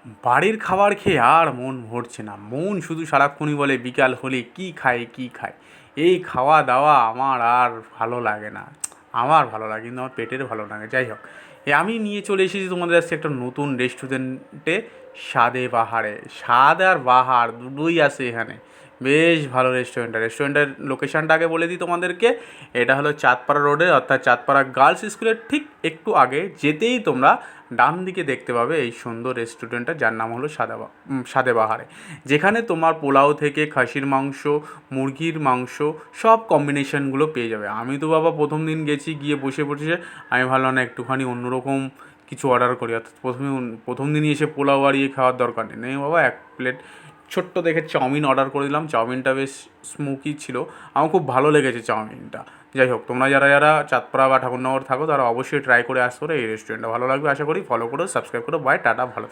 বাড়ির খাবার খেয়ে আর মন ভরছে না, মন শুধু সারাক্ষণই বলে বিকাল হলে কী খায় কী খায়। এই খাওয়া দাওয়া আমার আর ভালো লাগে না। আমার ভালো লাগে কিন্তু আমার পেটের ভালো লাগে। যাই হোক, আমি নিয়ে চলে এসেছি তোমাদের কাছে একটা নতুন রেস্টুরেন্টে, স্বাদে বাহারে। স্বাদ আর বাহার দুটোই আছে এখানে। বেশ ভালো রেস্টুরেন্টের লোকেশানটা আগে বলে দিই তোমাদেরকে। এটা হলো চাঁদপাড়া রোডে, অর্থাৎ চাঁদপাড়া গার্লস স্কুলের ঠিক একটু আগে যেতেই তোমরা ডান দিকে দেখতে পাবে এই সুন্দর রেস্টুরেন্টটা, যার নাম হলো স্বাদে বাহারে। যেখানে তোমার পোলাও থেকে খাসির মাংস, মুরগির মাংস, সব কম্বিনেশনগুলো পেয়ে যাবে। আমি তো বাবা প্রথম দিন গেছি, গিয়ে বসে আমি ভাবলাম না একটুখানি অন্যরকম কিছু অর্ডার করি, অর্থাৎ প্রথম দিনই এসে পোলাও বাড়িয়ে খাওয়ার দরকার নেই। নেই বাবা, এক প্লেট ছোট্ট দেখে চাউমিন অর্ডার করে দিলাম। চাউমিনটা বেশ স্মোকি ছিল, আমার খুব ভালো লেগেছে চাউমিনটা। যাই হোক, তোমরা যারা যারা চাঁদপাড়া বা ঠাকুরনগর থাকো তারা অবশ্যই ট্রাই করে আসতে পারো এই রেস্টুরেন্টটা, ভালো লাগবে আশা করি। ফলো করো, সাবস্ক্রাইব করো। বাই, টাটা, ভালো থেকো।